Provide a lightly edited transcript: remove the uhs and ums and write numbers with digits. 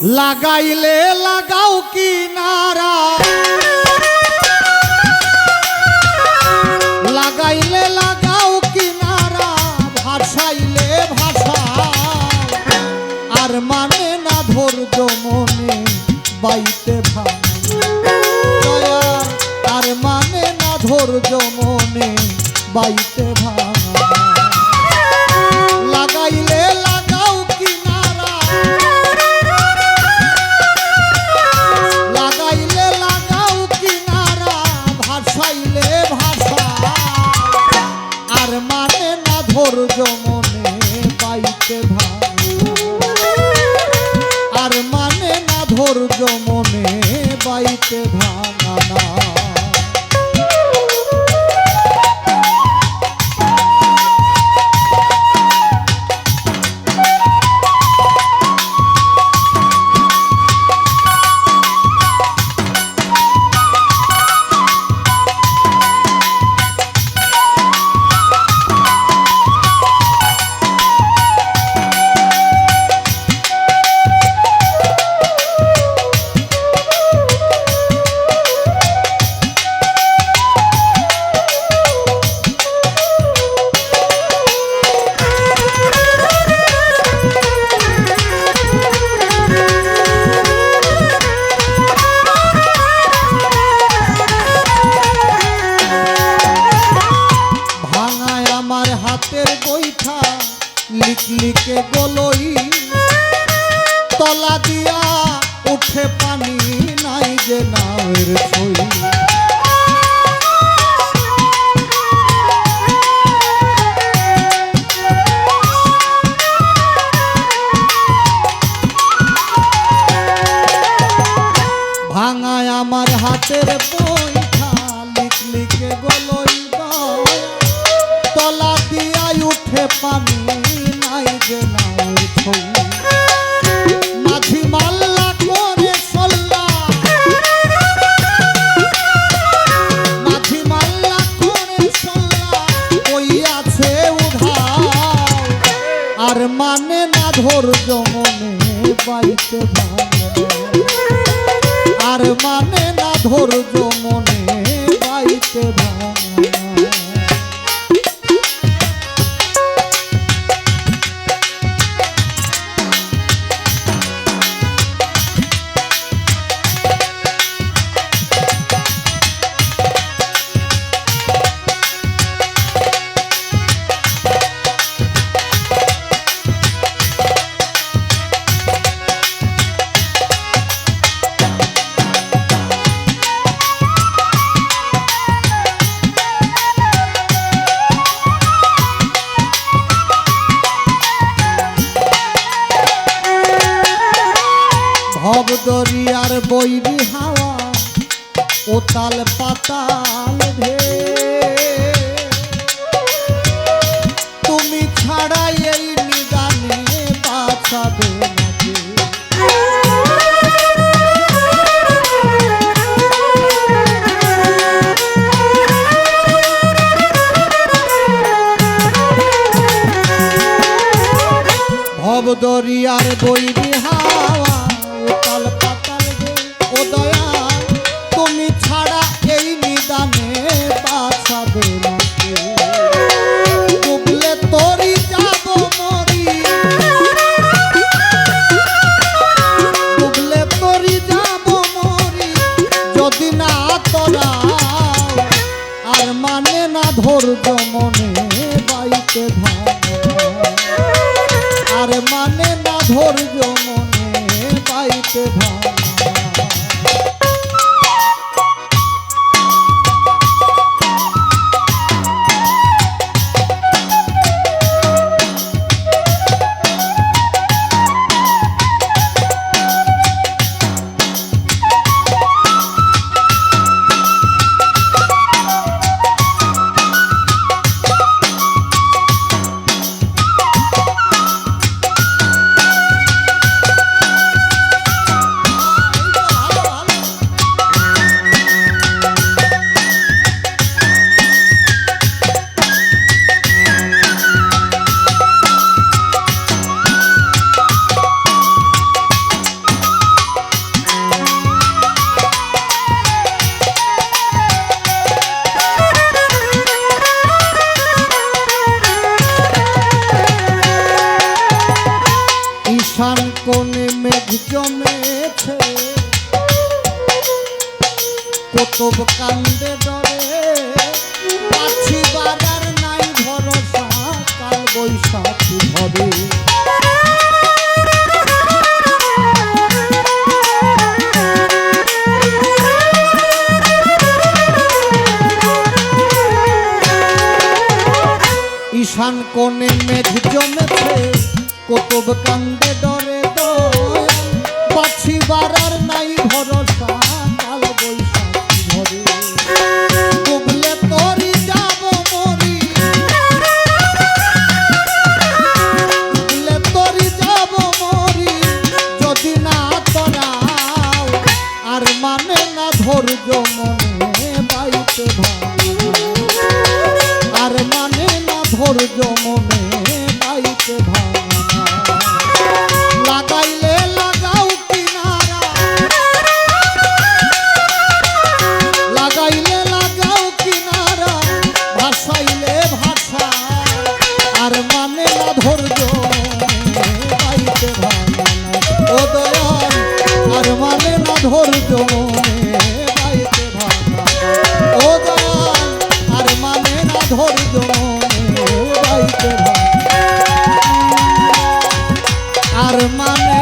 লাগাইলে লাগাও কিনারা, লাগাইলে লাগাও কিনারা, ভাসাইলে ভাষা আর মানে না ধৈর্য মনে বাইতে ভাঙা, আর মানে না ধৈর্য মনে বাইতে ভাঙা। লাগাইলে লাগাও কিনারা, লাগাইলে লাগাও কিনারা, ভাসাইলে ভাষা আর মানে না ধৈর্য মনে বাইতে ভাঙা, আর মানে না ধৈর্য মনে বাইতে ভাঙা না। লিখলিকে গলই তলা দিয়া উঠে পানি, নাই যে নাওয়ের ছই। ভাঙায় আমার হাতের বইটা, লিখলিকে গলই তলা দিয়া উঠে পানি, নাই যে নাওয়ের ছই। মাঝি মাল্লা করে সল্লা, মাঝি মাল্লা করে সল্লা ওই আছে উধাও, আর মানে না ধৈর্য মনে বাইতে ভাঙা, আর মানে না ধৈর্য মনে বাইতে ভাঙা। ভব দরিয়ার বৈরি হাওয়া ওতাল পাতাল ভে, তুমি ছাড়া এই নিদানে বাঁচাবে না কে। ভব দরিয়ার বৈরি হাওয়া ওতাল পাতাল গে, ও দয়া তুমি ছাড়া এই নিদানে বাঁচাবে না কে। ডুবলে তোরি যাব মরি, ডুবলে তোরি যাব মরি যদি না তোরা, আর মানে না ধৈর্য মনে বাইতে ভাঙা, আর মানে না ধৈর্য মনে বাইতে ভাঙা। ঈশান কোণে মেঘ জমেছে, কতব কান্দে ডরে, পাছি বাজার নাই ভরসা, কাল বৈশাখী ধরে। ঈশান কোণে মেঘ জমেছে, কতব কান্দে ডরে দয়াল, পাছি বাড়ার নাই ভরসা, কাল বৈশাখী ধরে। ডুবলে তরি যাব মরি, ডুবলে তরি যাব মরি, যদি না তরাও, আর মানে না ধৈর্য মনে বাইতে ভাঙা, আর মানে না ধৈর্য মনে বাইতে ভাঙা। লাগাইলে লাগাও কিনারা, লাগাইলে লাগাও কিনারা, ভাসাইলে ভাষা, আর মানে না ধৈর্য বাইতে ভাঙা। ও দয়াল, আর মানে না ধৈর্য মনে বাইতে ভাঙা। ও দয়াল, আর মানে না ধৈর্য মনে বাইতে ভাঙা, আর মানে